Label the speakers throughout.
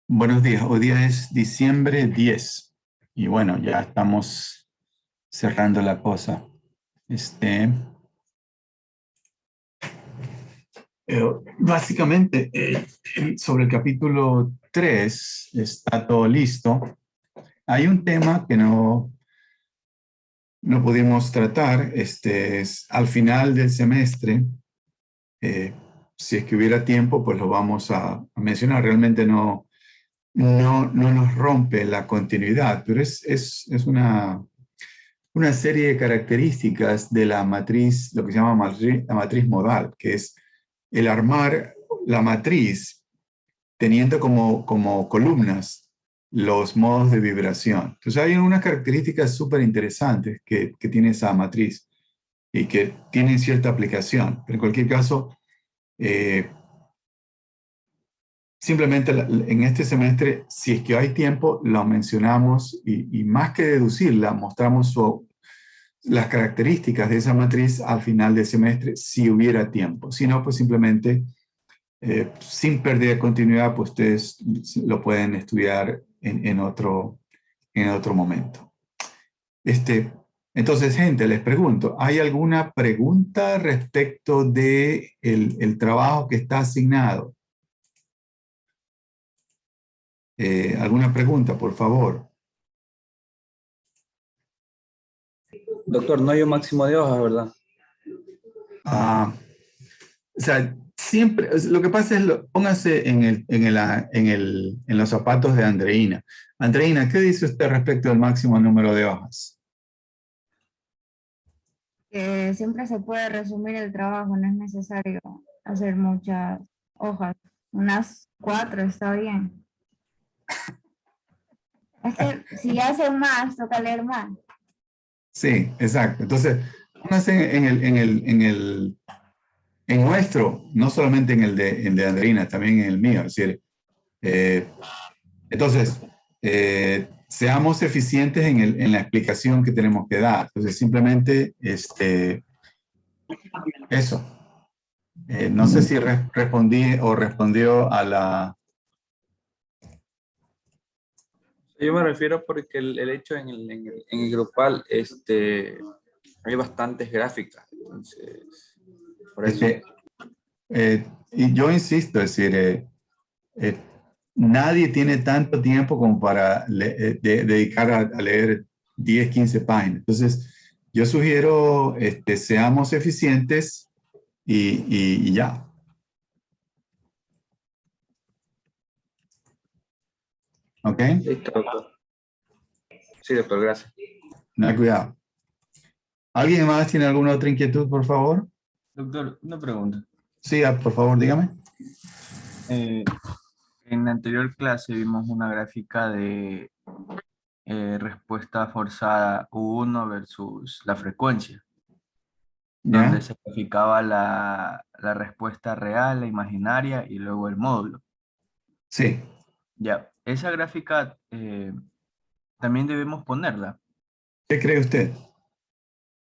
Speaker 1: Buenos días, hoy día es diciembre 10 y bueno, ya estamos cerrando la cosa. Este, eh, Básicamente, sobre el capítulo 3 está todo listo. Hay un tema que no pudimos tratar, es al final del semestre. eh, si es que hubiera tiempo, pues lo vamos a mencionar. Realmente no nos rompe la continuidad, pero es una serie de características de la matriz, lo que se llama la matriz modal, que es el armar la matriz teniendo como columnas los modos de vibración. Entonces hay unas características súper interesantes que tiene esa matriz y que tienen cierta aplicación. Pero en cualquier caso, eh, simplemente en este semestre, si es que hay tiempo, lo mencionamos y más que deducirla, mostramos las características de esa matriz al final del semestre, si hubiera tiempo. Si no, pues simplemente, sin pérdida de continuidad, pues ustedes lo pueden estudiar en otro momento. Entonces, gente, les pregunto, ¿hay alguna pregunta respecto de el trabajo que está asignado? ¿Alguna pregunta, por favor?
Speaker 2: Doctor, no hay un máximo de hojas, ¿verdad?
Speaker 1: Ah, o sea, siempre, lo que pasa es, póngase en los zapatos de Andreina. Andreina, ¿qué dice usted respecto al máximo número de hojas?
Speaker 3: Que siempre se puede resumir el trabajo, no es necesario hacer muchas hojas. Unas 4 está bien. Es que si hace más, toca leer más.
Speaker 1: Sí, exacto. Entonces, póngase en nuestro, no solamente en de Andreina, también en el mío. Es decir, eh, entonces, seamos eficientes en la explicación que tenemos que dar. Entonces, simplemente, eso. No sé si respondí o respondió a la...
Speaker 2: Yo me refiero porque el hecho en el grupal, hay bastantes gráficas, entonces, por eso.
Speaker 1: Este, y yo insisto, es decir, eh, nadie tiene tanto tiempo como para dedicar a leer 10, 15 páginas. Entonces, yo sugiero, seamos eficientes y ya. ¿Ok?
Speaker 2: Listo, doctor. Sí, doctor, gracias.
Speaker 1: No hay cuidado. ¿Alguien más tiene alguna otra inquietud, por favor?
Speaker 4: Doctor, una pregunta.
Speaker 1: Sí, por favor, dígame.
Speaker 4: Eh, en la anterior clase vimos una gráfica de respuesta forzada U1 versus la frecuencia, donde
Speaker 1: ¿Ya?
Speaker 4: se graficaba la respuesta real, la imaginaria y luego el módulo.
Speaker 1: Sí.
Speaker 4: Ya, esa gráfica también debemos ponerla.
Speaker 1: ¿Qué cree usted?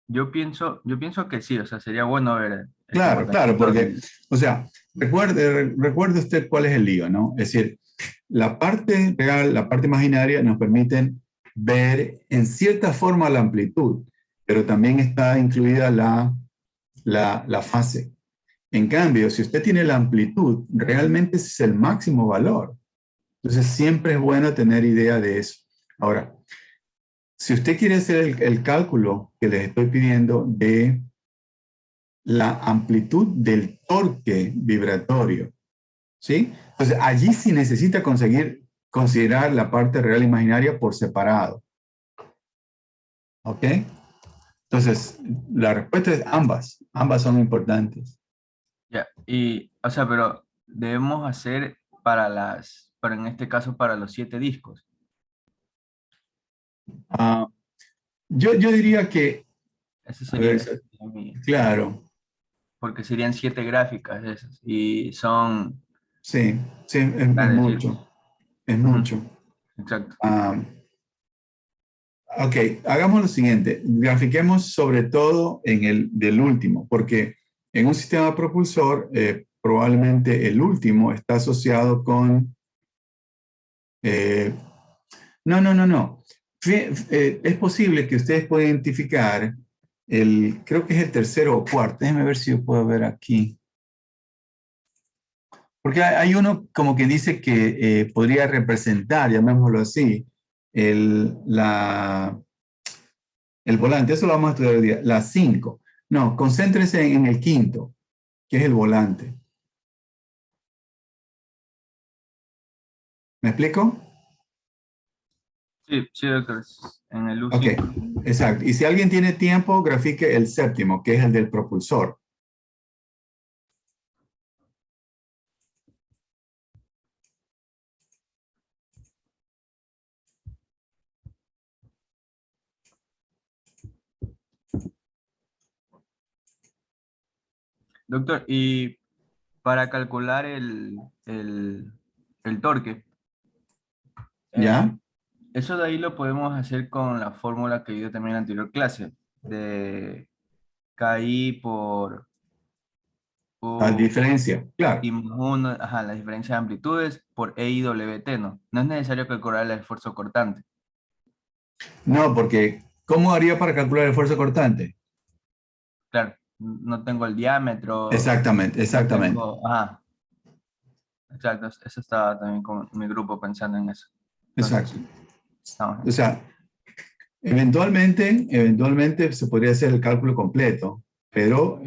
Speaker 4: Yo pienso que sí, o sea, sería bueno ver el
Speaker 1: Claro, claro,
Speaker 4: comportamiento
Speaker 1: porque,
Speaker 4: del...
Speaker 1: o sea, recuerde usted cuál es el lío, ¿no? Es decir, la parte real, la parte imaginaria nos permiten ver en cierta forma la amplitud, pero también está incluida la fase. En cambio, si usted tiene la amplitud, realmente ese es el máximo valor. Entonces, siempre es bueno tener idea de eso. Ahora, si usted quiere hacer el cálculo que les estoy pidiendo de la amplitud del torque vibratorio, ¿sí? Entonces, allí sí necesita considerar la parte real e imaginaria por separado, ¿ok? Entonces, la respuesta es ambas son importantes.
Speaker 4: Ya, y, o sea, pero debemos hacer pero en este caso para los 7 discos.
Speaker 1: Ah, yo diría que,
Speaker 4: Ese
Speaker 1: a
Speaker 4: sería,
Speaker 1: ver,
Speaker 4: ese sería mi,
Speaker 1: claro,
Speaker 4: porque serían 7 gráficas esas y son,
Speaker 1: sí, sí, es
Speaker 4: decir,
Speaker 1: mucho, es
Speaker 4: ujú,
Speaker 1: mucho.
Speaker 4: exacto.
Speaker 1: Ah, ok, hagamos lo siguiente, grafiquemos sobre todo en el del último, porque en un sistema propulsor, probablemente el último está asociado con Eh, no, no, no, no. Es posible que ustedes puedan identificar creo que es el tercero o cuarto. Déjenme ver si yo puedo ver aquí. Porque hay uno como que dice que podría representar, llamémoslo así, el, la, el volante. Eso lo vamos a estudiar hoy día. La 5. No, concéntrense en el quinto, que es el volante. ¿Me explico?
Speaker 4: Sí, sí, doctor, en el
Speaker 1: Ok,
Speaker 4: U5.
Speaker 1: exacto. Y si alguien tiene tiempo, grafique el séptimo, que es el del propulsor.
Speaker 4: Doctor, y para calcular el torque, eh,
Speaker 1: ¿Ya?
Speaker 4: eso de ahí lo podemos hacer con la fórmula que yo también en la anterior clase, de KI por
Speaker 1: La
Speaker 4: U
Speaker 1: diferencia, claro.
Speaker 4: y más uno, ajá, la diferencia de amplitudes por EIWT, ¿no? No es necesario calcular el esfuerzo cortante.
Speaker 1: No, porque ¿cómo haría para calcular el esfuerzo cortante?
Speaker 4: Claro, no tengo el diámetro,
Speaker 1: Exactamente,
Speaker 4: no
Speaker 1: exactamente,
Speaker 4: tengo, ajá, exacto, eso estaba también con mi grupo pensando en eso. Entonces,
Speaker 1: exacto.
Speaker 4: sí, estamos
Speaker 1: O
Speaker 4: bien.
Speaker 1: sea, eventualmente se podría hacer el cálculo completo, pero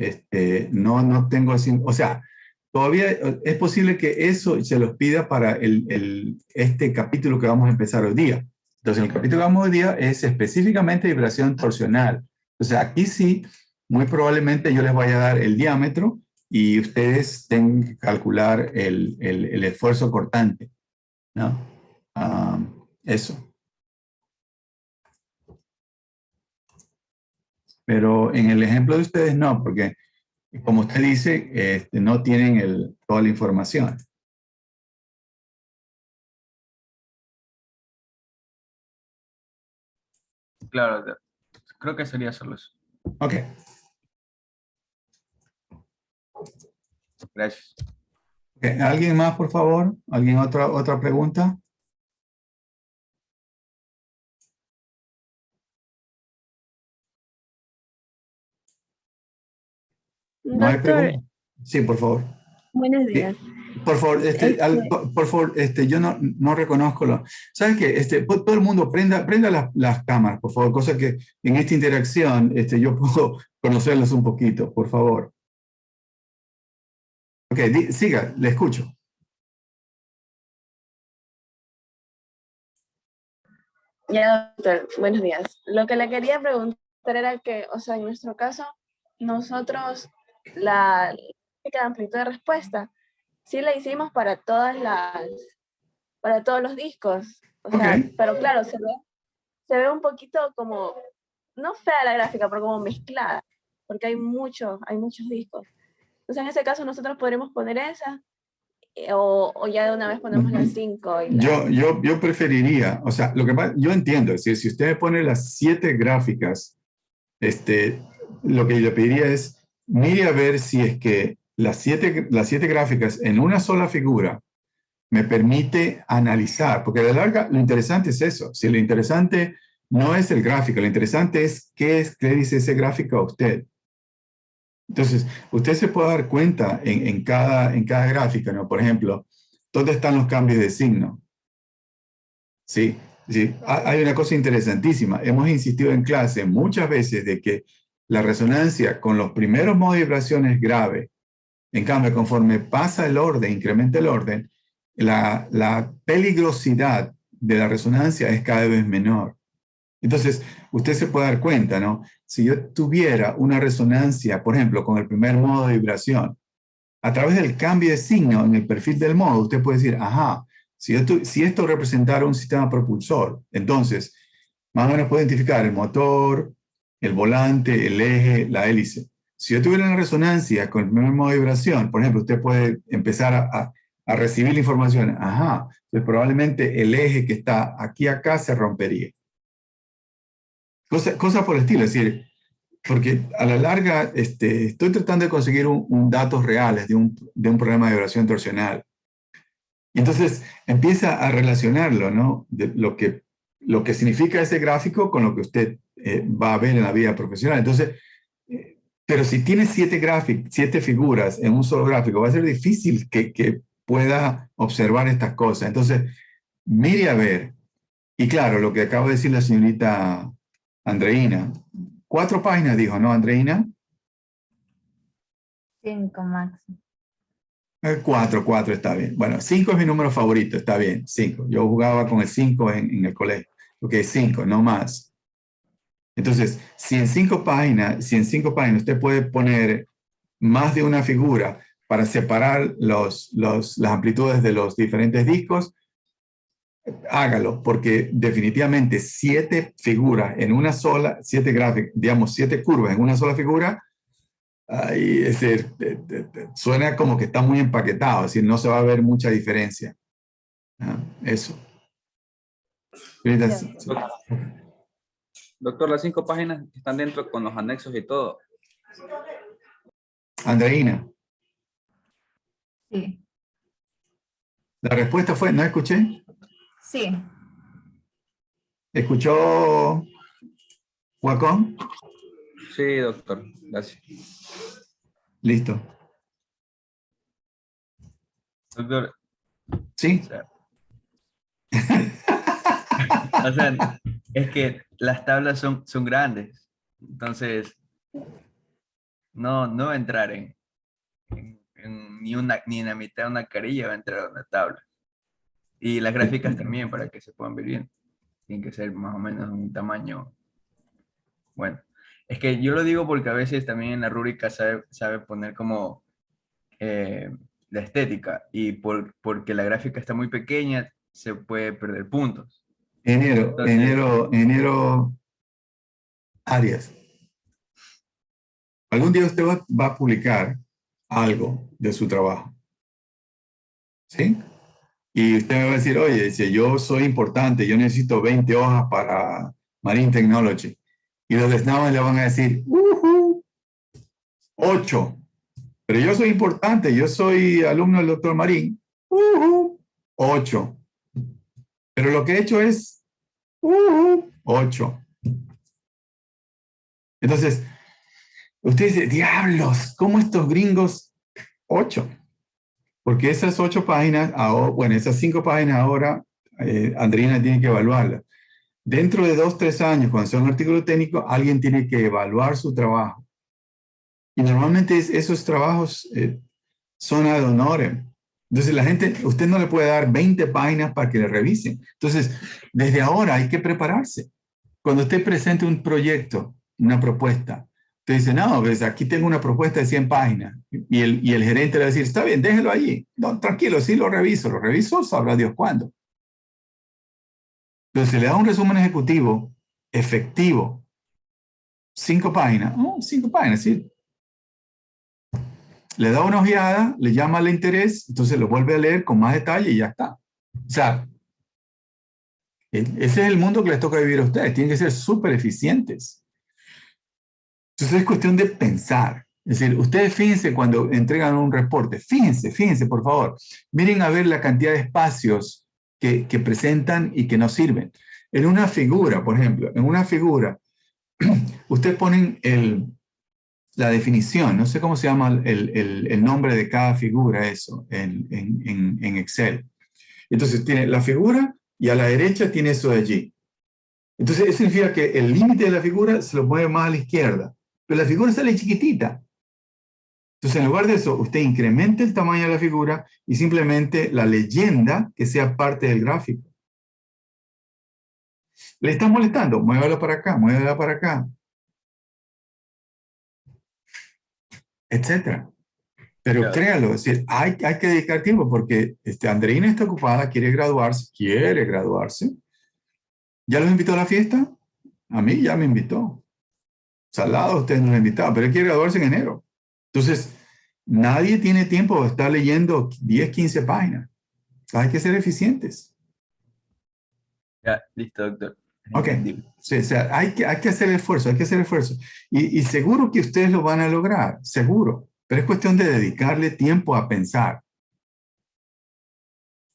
Speaker 1: no tengo así, o sea, todavía es posible que eso se los pida para este capítulo que vamos a empezar hoy día. Entonces, el capítulo que vamos hoy día es específicamente vibración torsional. O sea, aquí sí, muy probablemente yo les vaya a dar el diámetro y ustedes tengan que calcular el esfuerzo cortante, ¿no? Ah, eso. Pero en el ejemplo de ustedes no, porque como usted dice, no tienen toda la información.
Speaker 4: Claro, creo que sería solo eso.
Speaker 1: Ok.
Speaker 4: Gracias.
Speaker 1: Ok, ¿alguien más, por favor? ¿Alguien otra pregunta? ¿No hay
Speaker 5: Doctor,
Speaker 1: pregunta? Sí, por favor.
Speaker 5: buenos
Speaker 1: Sí.
Speaker 5: días.
Speaker 1: Por favor, por favor, yo no reconozco lo. ¿Sabes qué? Todo el mundo prenda las cámaras, por favor, cosa que en esta interacción yo puedo conocerlos un poquito, por favor. Ok, siga, le escucho.
Speaker 5: Ya, doctor, buenos días. Lo que le quería preguntar era que, o sea, en nuestro caso, nosotros la gráfica de amplitud de respuesta sí la hicimos para todos los discos. O
Speaker 1: Ok.
Speaker 5: sea, pero claro, se ve un poquito como, no fea la gráfica, pero como mezclada, porque hay muchos discos. Entonces, en ese caso, nosotros podremos poner esa, o ya de una vez ponemos las 5 y la...
Speaker 1: Yo preferiría, o sea, lo que pasa, yo entiendo, es decir, si usted pone las 7 gráficas, lo que yo le pediría es, mire a ver si es que las siete gráficas en una sola figura me permite analizar, porque a la larga lo interesante es eso, si lo interesante no es el gráfico, lo interesante es qué dice ese gráfico a usted. Entonces, usted se puede dar cuenta en cada gráfica, ¿no? Por ejemplo, ¿dónde están los cambios de signo? Sí, sí. Hay una cosa interesantísima. Hemos insistido en clase muchas veces de que la resonancia con los primeros modos de vibración es grave. En cambio, conforme pasa el orden, incrementa el orden, la peligrosidad de la resonancia es cada vez menor. Entonces, usted se puede dar cuenta, ¿no? Si yo tuviera una resonancia, por ejemplo, con el primer modo de vibración, a través del cambio de signo en el perfil del modo, usted puede decir, ajá, si esto representara un sistema propulsor, entonces, más o menos puede identificar el motor, el volante, el eje, la hélice. Si yo tuviera una resonancia con el primer modo de vibración, por ejemplo, usted puede empezar a recibir la información, ajá, pues probablemente el eje que está aquí acá se rompería. Cosa por el estilo, es decir, porque a la larga estoy tratando de conseguir datos reales de un problema de vibración torsional. Y entonces empieza a relacionarlo, ¿no? De lo que significa ese gráfico con lo que usted va a ver en la vida profesional. Entonces, pero si tiene 7 figuras en un solo gráfico, va a ser difícil que pueda observar estas cosas. Entonces, mire a ver. Y claro, lo que acaba de decir la señorita Andreina, 4 páginas dijo, ¿no, Andreina?
Speaker 3: 5 máximo.
Speaker 1: 4 está bien. Bueno, 5 es mi número favorito, está bien, 5. Yo jugaba con el 5 en el colegio. Ok, 5, no más. Entonces, si en 5 páginas usted puede poner más de una figura para separar las amplitudes de los diferentes discos, hágalo, porque definitivamente 7 figuras en una sola, 7 gráficos, digamos 7 curvas en una sola figura, ahí suena como que está muy empaquetado, es decir, no se va a ver mucha diferencia. Eso.
Speaker 2: Doctor, las 5 páginas están dentro con los anexos y todo.
Speaker 1: Andreina,
Speaker 3: Sí.
Speaker 1: la respuesta fue, ¿no escuché?
Speaker 3: Sí.
Speaker 1: ¿Escuchó Wacom?
Speaker 2: Sí, doctor, gracias.
Speaker 1: Listo.
Speaker 4: Doctor,
Speaker 1: ¿Sí?
Speaker 4: o sea, es que las tablas son grandes, entonces no va a entrar ni en la mitad de una carilla va a entrar una tabla. Y las gráficas también, para que se puedan ver bien. Tienen que ser más o menos un tamaño. Bueno, es que yo lo digo porque a veces también en la rúbrica sabe poner como la estética, y porque la gráfica está muy pequeña, se puede perder puntos. Entonces,
Speaker 1: Enero Arias. Algún día usted va a publicar algo de su trabajo. ¿Sí? Y usted me va a decir, oye, dice, yo soy importante, yo necesito 20 hojas para Marine Technology. Y los de SNAP le van a decir, 8. Pero yo soy importante, yo soy alumno del doctor Marín. 8. Pero lo que he hecho es 8. Entonces, usted dice, diablos, ¿cómo estos gringos 8? Porque esas 8 páginas, bueno, esas 5 páginas ahora, Andreina tiene que evaluarlas. Dentro de 2, 3 años, cuando sea un artículo técnico, alguien tiene que evaluar su trabajo. Y normalmente esos trabajos son ad honorem. Entonces la gente, usted no le puede dar 20 páginas para que le revisen. Entonces, desde ahora hay que prepararse. Cuando usted presente un proyecto, una propuesta, usted dice, no, pues aquí tengo una propuesta de 100 páginas. Y el gerente le va a decir, está bien, déjelo allí. No, tranquilo, sí lo reviso, sabrá Dios cuándo. Entonces se le da un resumen ejecutivo efectivo. 5 páginas. 5 páginas, sí. Le da una ojeada, le llama el interés, entonces lo vuelve a leer con más detalle y ya está. O sea, ese es el mundo que les toca vivir a ustedes. Tienen que ser súper eficientes. Entonces es cuestión de pensar. Es decir, ustedes fíjense cuando entregan un reporte. Fíjense, por favor. Miren a ver la cantidad de espacios que presentan y que no sirven. En una figura, por ejemplo, ustedes ponen la definición, no sé cómo se llama el nombre de cada figura, eso, en Excel. Entonces tiene la figura y a la derecha tiene eso de allí. Entonces eso significa que el límite de la figura se lo mueve más a la izquierda, pero la figura sale chiquitita. Entonces en lugar de eso, usted incrementa el tamaño de la figura y simplemente la leyenda que sea parte del gráfico. ¿Le está molestando? Muévala para acá, etcétera. Pero créalo, es decir, hay que dedicar tiempo porque Andreina está ocupada, quiere graduarse. ¿Ya los invitó a la fiesta? A mí ya me invitó. Salado, ustedes no lo invitaron, pero él quiere graduarse en enero. Entonces, nadie tiene tiempo de estar leyendo 10, 15 páginas. Hay que ser eficientes.
Speaker 4: ya, listo, doctor.
Speaker 1: Ok.
Speaker 4: Entendible.
Speaker 1: Sí, o sea, hay que hacer esfuerzo, Y seguro que ustedes lo van a lograr, seguro. Pero es cuestión de dedicarle tiempo a pensar.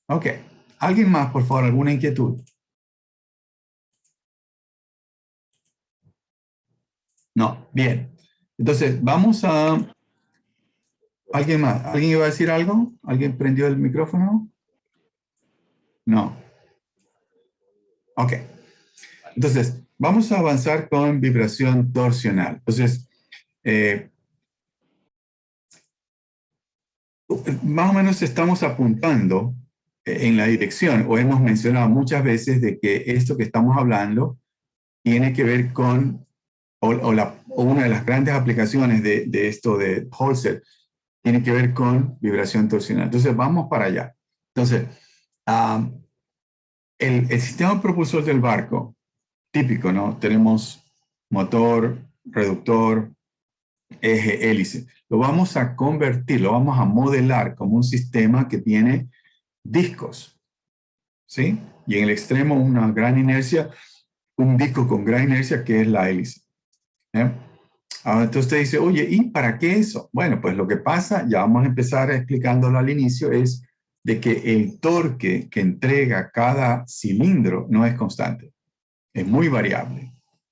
Speaker 1: Ok. ¿Alguien más, por favor? ¿Alguna inquietud? No. Bien. Entonces, vamos a... ¿Alguien más? ¿Alguien iba a decir algo? ¿Alguien prendió el micrófono? No. Ok. Entonces, vamos a avanzar con vibración torsional. Entonces, más o menos estamos apuntando en la dirección, o hemos mencionado muchas veces de que esto que estamos hablando tiene que ver con, o una de las grandes aplicaciones de esto de Holzer, tiene que ver con vibración torsional. Entonces, vamos para allá. Entonces, el sistema propulsor del barco, típico, ¿no? Tenemos motor, reductor, eje, hélice. Lo vamos a convertir, lo vamos a modelar como un sistema que tiene discos, ¿sí? Y en el extremo una gran inercia, un disco con gran inercia que es la hélice. Entonces usted dice, oye, ¿y para qué eso? Bueno, pues lo que pasa, ya vamos a empezar explicándolo al inicio, es de que el torque que entrega cada cilindro no es constante, es muy variable.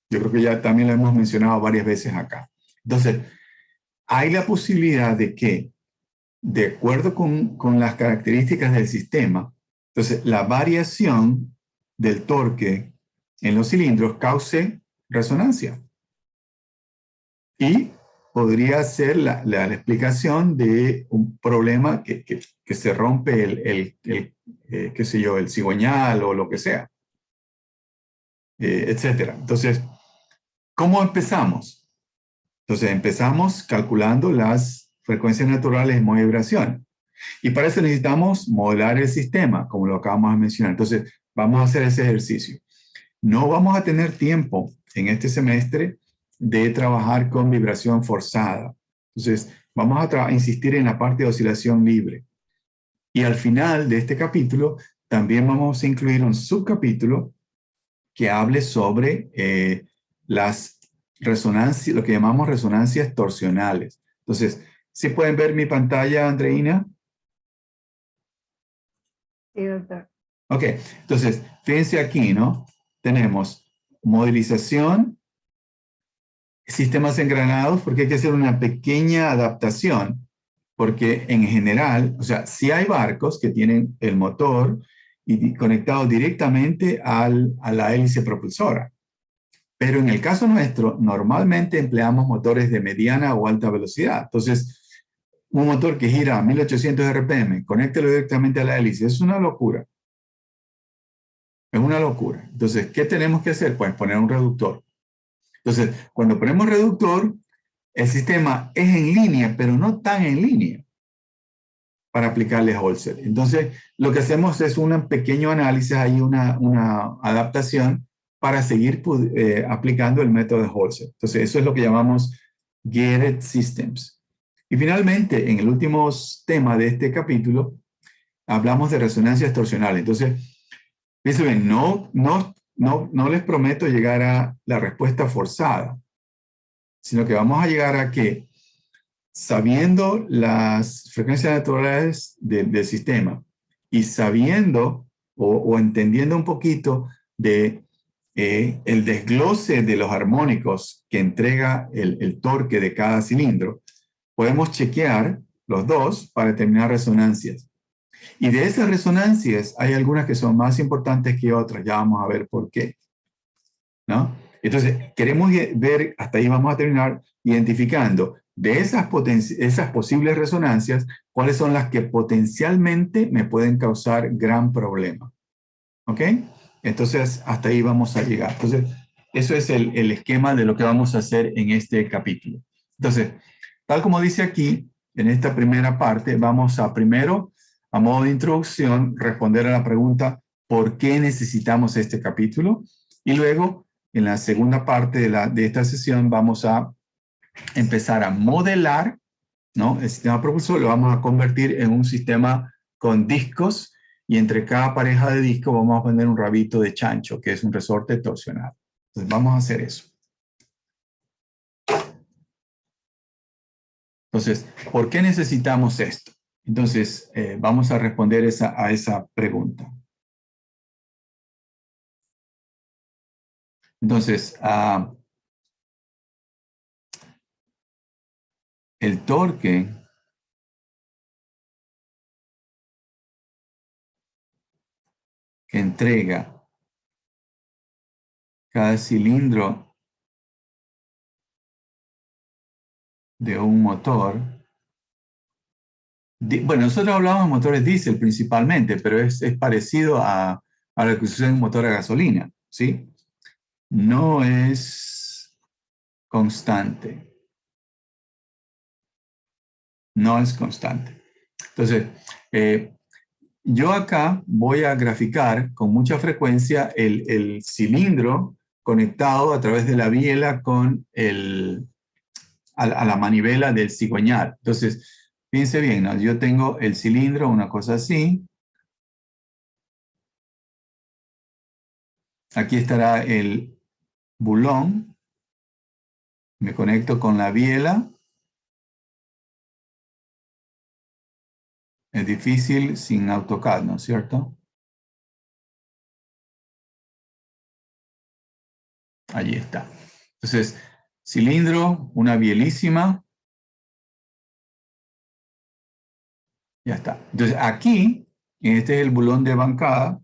Speaker 1: Yo creo que ya también lo hemos mencionado varias veces acá. Entonces, hay la posibilidad de que, de acuerdo con las características del sistema, entonces la variación del torque en los cilindros cause resonancia. Y podría ser la explicación de un problema que se rompe qué sé yo, el cigüeñal o lo que sea, etcétera. Entonces, ¿cómo empezamos? Entonces, empezamos calculando las frecuencias naturales de vibración. Y para eso necesitamos modelar el sistema, como lo acabamos de mencionar. Entonces, vamos a hacer ese ejercicio. No vamos a tener tiempo en este semestre de trabajar con vibración forzada. Entonces, vamos a insistir en la parte de oscilación libre. Y al final de este capítulo, también vamos a incluir un subcapítulo que hable sobre las resonancias, lo que llamamos resonancias torsionales. Entonces, ¿sí pueden ver mi pantalla, Andreina?
Speaker 3: Sí, doctor.
Speaker 1: Ok, entonces, fíjense aquí, ¿no? Tenemos modelización, sistemas engranados, porque hay que hacer una pequeña adaptación, porque en general, o sea, sí hay barcos que tienen el motor conectado directamente a la hélice propulsora, pero en el caso nuestro, normalmente empleamos motores de mediana o alta velocidad. Entonces, un motor que gira a 1800 RPM, conéctelo directamente a la hélice, es una locura. Es una locura. Entonces, ¿qué tenemos que hacer? Pues poner un reductor. Entonces, cuando ponemos reductor, el sistema es en línea, pero no tan en línea para aplicarle Holzer. Entonces, lo que hacemos es un pequeño análisis, ahí una adaptación para seguir aplicando el método de Holzer. Entonces, eso es lo que llamamos Gated Systems. Y finalmente, en el último tema de este capítulo, hablamos de resonancias torsionales. Entonces, fíjense bien, no les prometo llegar a la respuesta forzada, sino que vamos a llegar a que, sabiendo las frecuencias naturales del sistema y sabiendo o entendiendo un poquito de el desglose de los armónicos que entrega el torque de cada cilindro, podemos chequear los dos para determinar resonancias. Y de esas resonancias hay algunas que son más importantes que otras, ya vamos a ver por qué, ¿no? Entonces, queremos ver, hasta ahí vamos a terminar, identificando de esas posibles resonancias, cuáles son las que potencialmente me pueden causar gran problema. ¿Ok? Entonces, hasta ahí vamos a llegar. Entonces, eso es el esquema de lo que vamos a hacer en este capítulo. Entonces, tal como dice aquí, en esta primera parte, vamos a primero, a modo de introducción, responder a la pregunta, ¿por qué necesitamos este capítulo? Y luego, en la segunda parte de esta sesión, vamos a empezar a modelar, ¿no? El sistema propulsor lo vamos a convertir en un sistema con discos, y entre cada pareja de discos vamos a poner un rabito de chancho, que es un resorte torsional. Entonces vamos a hacer eso. Entonces, ¿por qué necesitamos esto? Entonces, vamos a responder a esa pregunta. Entonces, el torque que entrega cada cilindro de un motor. Bueno, nosotros hablamos de motores diésel principalmente, pero es parecido a lo que sucede en un motor a gasolina, ¿sí? No es constante. No es constante. Entonces, yo acá voy a graficar con mucha frecuencia el cilindro conectado a través de la biela con a la manivela del cigüeñal. Entonces, fíjense bien, ¿no? Yo tengo el cilindro, una cosa así. Aquí estará el bulón. Me conecto con la biela. Es difícil sin AutoCAD, ¿no es cierto? Allí está. Entonces, cilindro, una bielísima. Ya está. Entonces, aquí, este es el bulón de bancada,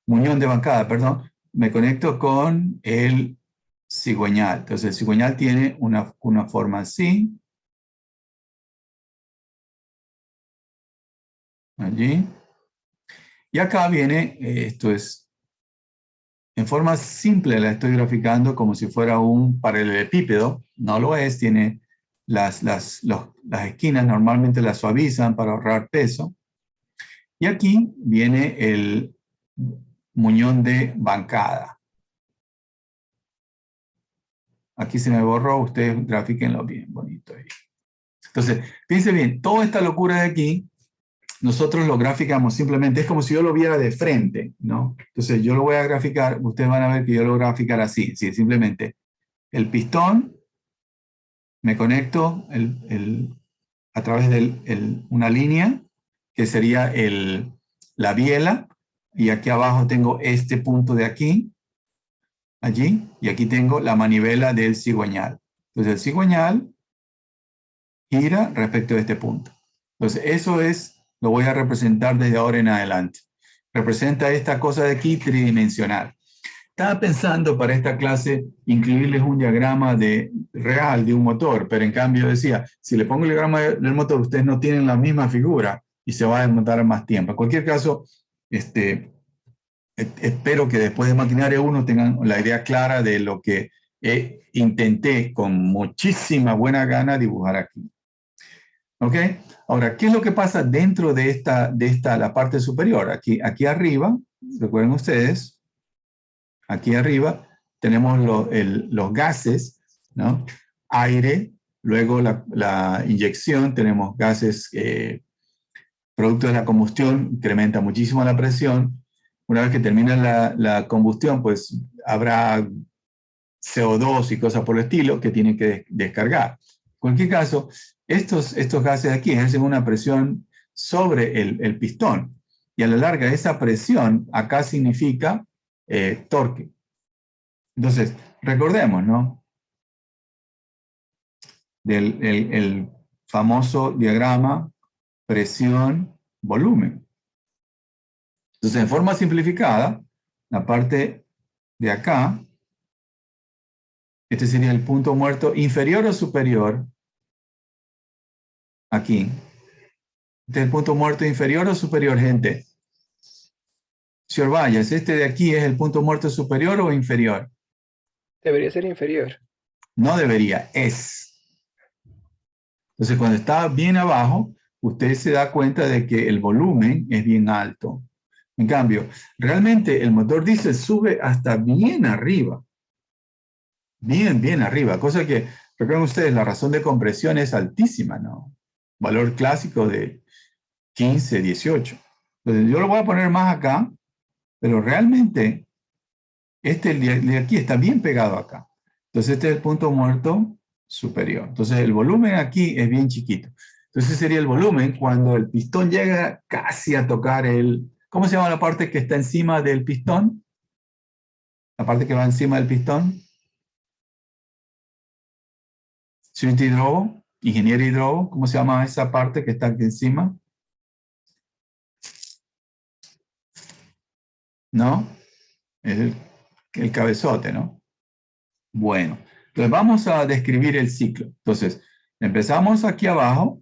Speaker 1: muñón de bancada, perdón, me conecto con el cigüeñal. Entonces, el cigüeñal tiene una forma así. Allí. Y acá viene, esto es, en forma simple la estoy graficando como si fuera un paralelepípedo. No lo es, tiene las esquinas, normalmente las suavizan para ahorrar peso. Y aquí viene el muñón de bancada. Aquí se me borró, ustedes grafíquenlo bien bonito ahí. Entonces, fíjense bien, toda esta locura de aquí, nosotros lo graficamos simplemente, es como si yo lo viera de frente, ¿no? Entonces yo lo voy a graficar, ustedes van a ver que yo lo voy a graficar así, simplemente el pistón, me conecto a través de una línea, que sería la biela, y aquí abajo tengo este punto de aquí, allí, y aquí tengo la manivela del cigüeñal. Entonces el cigüeñal gira respecto a este punto. Entonces eso lo voy a representar desde ahora en adelante. Representa esta cosa de aquí tridimensional. Estaba pensando para esta clase incluirles un diagrama real de un motor, pero en cambio decía, si le pongo el diagrama del motor, ustedes no tienen la misma figura y se va a desmontar más tiempo. En cualquier caso, espero que después de Maquinaria 1 tengan la idea clara de lo que intenté con muchísima buena gana dibujar aquí. ¿Ok? Ahora, ¿qué es lo que pasa dentro de la parte superior? Aquí arriba, recuerden ustedes, aquí arriba tenemos los gases, ¿no? Aire, luego la inyección, tenemos gases, producto de la combustión, incrementa muchísimo la presión. Una vez que termina la combustión, pues habrá CO2 y cosas por el estilo que tienen que descargar. En cualquier caso, estos gases de aquí ejercen una presión sobre el pistón. Y a la larga, esa presión acá significa torque. Entonces, recordemos, ¿no? El famoso diagrama presión-volumen. Entonces, en forma simplificada, la parte de acá, este sería el punto muerto inferior o superior, aquí. Este es el punto muerto inferior o superior, gente. Señor Valles, ¿este de aquí es el punto muerto superior o inferior?
Speaker 6: Debería ser inferior.
Speaker 1: No debería, es. Entonces, cuando está bien abajo, usted se da cuenta de que el volumen es bien alto. En cambio, realmente el motor diésel sube hasta bien arriba. Bien arriba. Cosa que, recuerden ustedes, la razón de compresión es altísima, ¿no? Valor clásico de 15, 18. Entonces, yo lo voy a poner más acá, pero realmente el de aquí está bien pegado acá. Entonces, este es el punto muerto superior. Entonces, el volumen aquí es bien chiquito. Entonces sería el volumen cuando el pistón llega casi a tocar el... ¿Cómo se llama la parte que está encima del pistón? La parte que va encima del pistón. Señor Hidrobo, ingeniero Hidrobo, ¿cómo se llama esa parte que está aquí encima? ¿No? Es el cabezote, ¿no? Bueno, entonces vamos a describir el ciclo. Entonces, empezamos aquí abajo,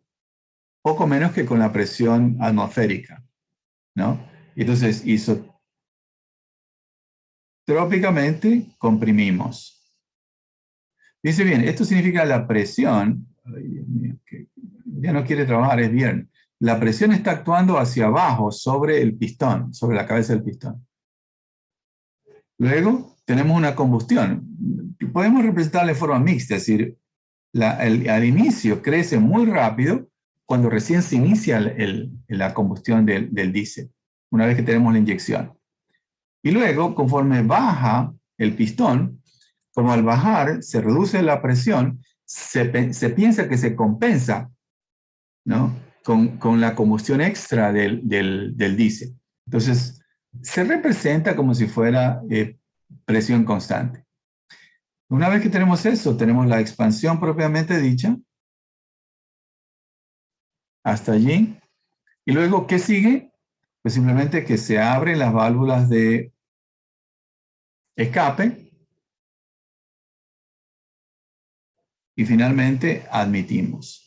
Speaker 1: poco menos que con la presión atmosférica, ¿no? Entonces, isotrópicamente comprimimos. Dice bien, esto significa la presión, ay Dios mío, que ya no quiere trabajar, es viernes. La presión está actuando hacia abajo sobre el pistón, sobre la cabeza del pistón. Luego tenemos una combustión. Podemos representarla de forma mixta, es decir, al inicio crece muy rápido cuando recién se inicia la combustión del diésel, una vez que tenemos la inyección. Y luego, conforme baja el pistón, como al bajar se reduce la presión, se piensa que se compensa, ¿no? con la combustión extra del diésel. Entonces, se representa como si fuera presión constante. Una vez que tenemos eso, tenemos la expansión propiamente dicha, hasta allí. Y luego, ¿qué sigue? Pues simplemente que se abren las válvulas de escape y finalmente admitimos.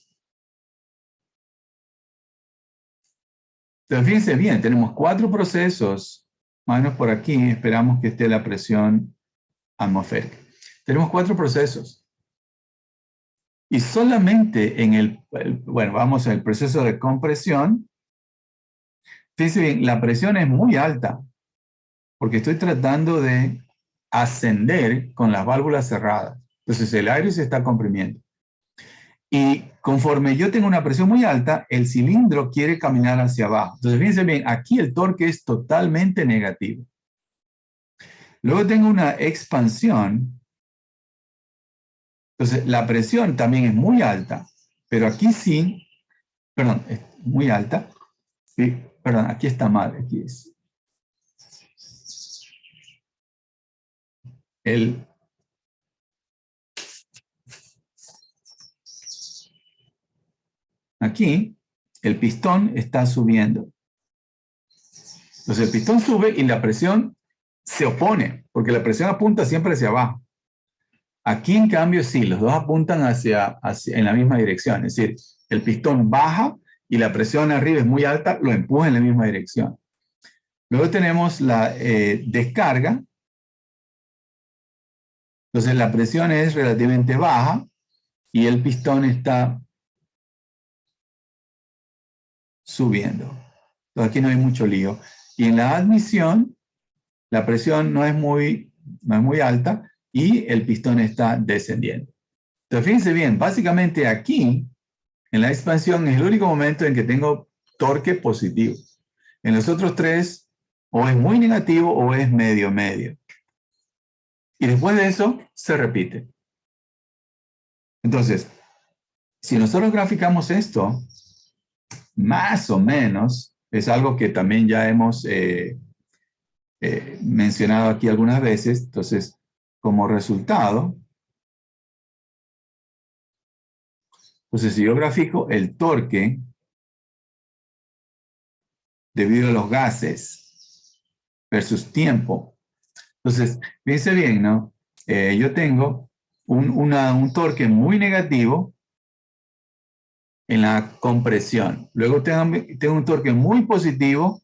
Speaker 1: Entonces, fíjense bien, tenemos 4 procesos, más o menos por aquí, esperamos que esté la presión atmosférica. Tenemos 4 procesos. Y solamente bueno, vamos al proceso de compresión. Fíjense bien, la presión es muy alta, porque estoy tratando de ascender con las válvulas cerradas. Entonces el aire se está comprimiendo. Y conforme yo tengo una presión muy alta, el cilindro quiere caminar hacia abajo. Entonces, fíjense bien, aquí el torque es totalmente negativo. Luego tengo una expansión. Entonces, la presión también es muy alta, pero aquí sí, perdón, es muy alta. Sí, perdón, aquí está mal, aquí es. Aquí, el pistón está subiendo. Entonces, el pistón sube y la presión se opone, porque la presión apunta siempre hacia abajo. Aquí, en cambio, sí, los dos apuntan en la misma dirección. Es decir, el pistón baja y la presión arriba es muy alta, lo empuja en la misma dirección. Luego tenemos la descarga. Entonces, la presión es relativamente baja y el pistón está subiendo. Entonces, aquí no hay mucho lío. Y en la admisión, la presión no es muy alta y el pistón está descendiendo. Entonces, fíjense bien, básicamente aquí, en la expansión, es el único momento en que tengo torque positivo. En los otros 3, o es muy negativo o es medio. Y después de eso, se repite. Entonces, si nosotros graficamos esto, más o menos, es algo que también ya hemos mencionado aquí algunas veces. Entonces, como resultado, entonces si yo grafico el torque debido a los gases versus tiempo, entonces, fíjense bien, ¿no? Yo tengo un torque muy negativo en la compresión. Luego tengo un torque muy positivo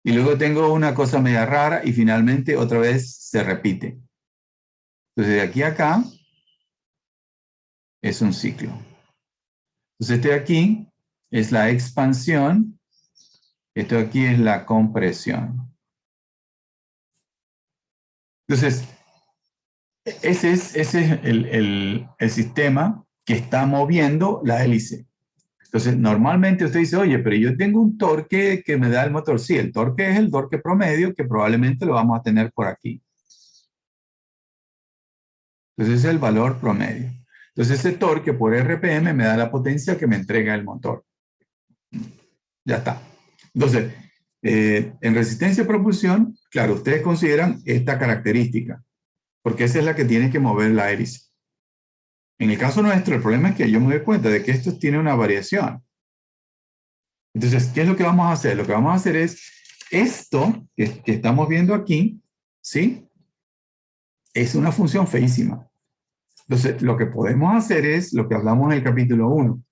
Speaker 1: y luego tengo una cosa media rara y finalmente otra vez se repite. Entonces, de aquí a acá es un ciclo. Entonces, este de aquí es la expansión, esto de aquí es la compresión. Entonces, ese es el sistema que está moviendo la hélice. Entonces, normalmente usted dice, oye, pero yo tengo un torque que me da el motor. Sí, el torque es el torque promedio, que probablemente lo vamos a tener por aquí. Entonces, ese es el valor promedio. Entonces ese torque por RPM me da la potencia que me entrega el motor. Ya está. Entonces, en resistencia a propulsión, claro, ustedes consideran esta característica, porque esa es la que tiene que mover la hélice. En el caso nuestro, el problema es que yo me doy cuenta de que esto tiene una variación. Entonces, ¿qué es lo que vamos a hacer? Lo que vamos a hacer es esto que estamos viendo aquí, ¿sí? Es una función feísima. Entonces, lo que podemos hacer es lo que hablamos en el capítulo 1.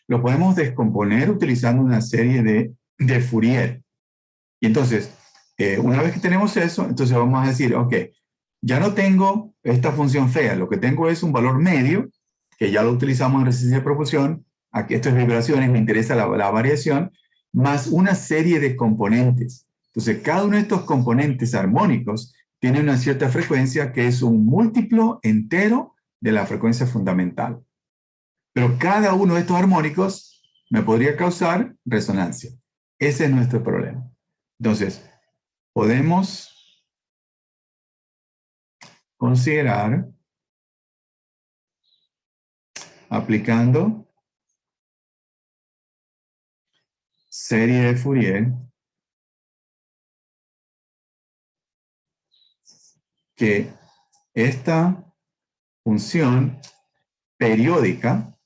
Speaker 1: Lo podemos descomponer utilizando una serie de Fourier. Y entonces, una vez que tenemos eso, entonces vamos a decir, ok, ya no tengo esta función fea, lo que tengo es un valor medio, que ya lo utilizamos en resistencia de propulsión, aquí esto es vibraciones, me interesa la variación, más una serie de componentes. Entonces, cada uno de estos componentes armónicos tiene una cierta frecuencia que es un múltiplo entero de la frecuencia fundamental. Pero cada uno de estos armónicos me podría causar resonancia. Ese es nuestro problema. Entonces, podemos considerar aplicando serie de Fourier que esta función periódica,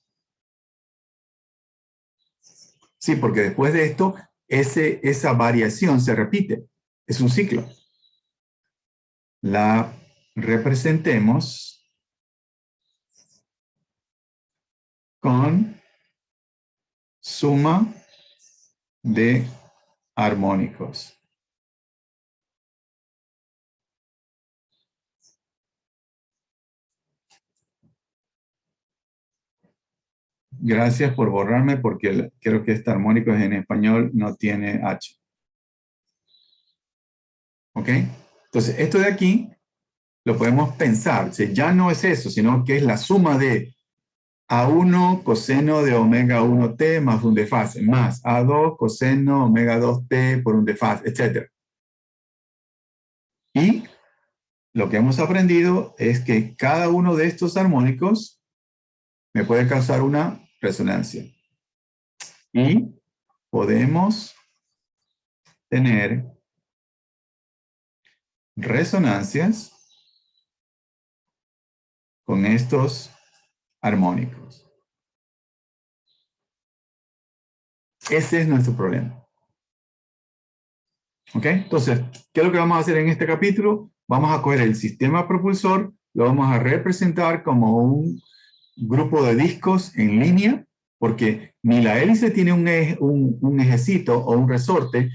Speaker 1: sí, porque después de esto, esa variación se repite, es un ciclo. La representemos con suma de armónicos. Gracias por borrarme porque creo que este armónico en español no tiene H. ¿Ok? Entonces, esto de aquí lo podemos pensar. O sea, ya no es eso, sino que es la suma de A1 coseno de omega 1t más un desfase, más A2 coseno omega 2t por un desfase, etc. Y lo que hemos aprendido es que cada uno de estos armónicos me puede causar una resonancia. Y podemos tener resonancias con estos armónicos. Ese es nuestro problema. ¿Ok? Entonces, ¿qué es lo que vamos a hacer en este capítulo? Vamos a coger el sistema propulsor, lo vamos a representar como un grupo de discos en línea, porque ni la hélice tiene un ejecito o un resorte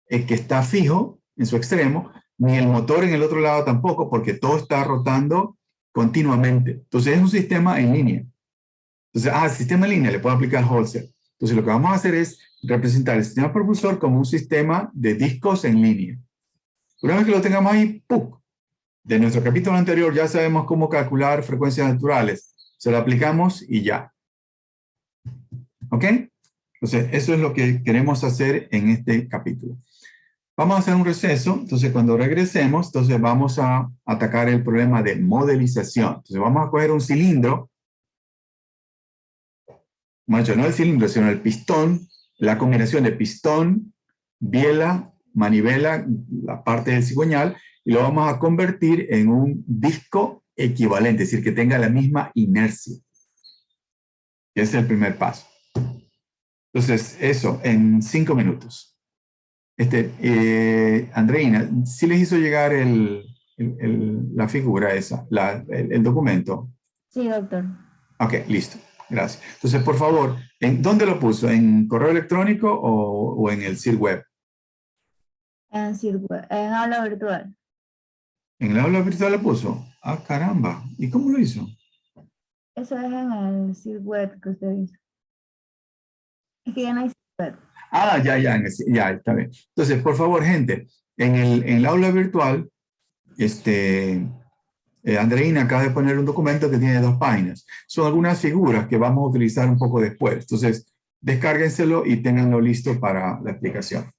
Speaker 1: que está fijo en su extremo, ni el motor en el otro lado tampoco, porque todo está rotando continuamente. Entonces es un sistema en línea. Entonces, el sistema en línea le puedo aplicar Holzer. Entonces lo que vamos a hacer es representar el sistema propulsor como un sistema de discos en línea. Una vez que lo tengamos ahí, ¡pum! De nuestro capítulo anterior ya sabemos cómo calcular frecuencias naturales. Se lo aplicamos y ya. ¿Ok? Entonces, eso es lo que queremos hacer en este capítulo. Vamos a hacer un receso. Entonces, cuando regresemos, entonces vamos a atacar el problema de modelización. Entonces, vamos a coger un cilindro. Macho, no el cilindro, sino el pistón. La combinación de pistón, biela, manivela, la parte del cigüeñal, y lo vamos a convertir en un disco equivalente, es decir, que tenga la misma inercia. Ese es el primer paso. Entonces, eso, en 5 minutos. Andreina, ¿sí les hizo llegar la figura esa, el documento?
Speaker 3: Sí, doctor.
Speaker 1: Ok, listo. Gracias. Entonces, por favor, ¿dónde lo puso? ¿En correo electrónico o en el CIR web?
Speaker 3: En aula virtual.
Speaker 1: ¿En el aula virtual lo puso? Ah, caramba. ¿Y cómo lo hizo?
Speaker 3: Eso es en el CIR web que usted hizo. Es que ya no hay CIR web.
Speaker 1: Ya, está bien. Entonces, por favor, gente, en el aula virtual, Andreina acaba de poner un documento que tiene 2 páginas. Son algunas figuras que vamos a utilizar un poco después. Entonces, descárguenselo y ténganlo listo para la explicación.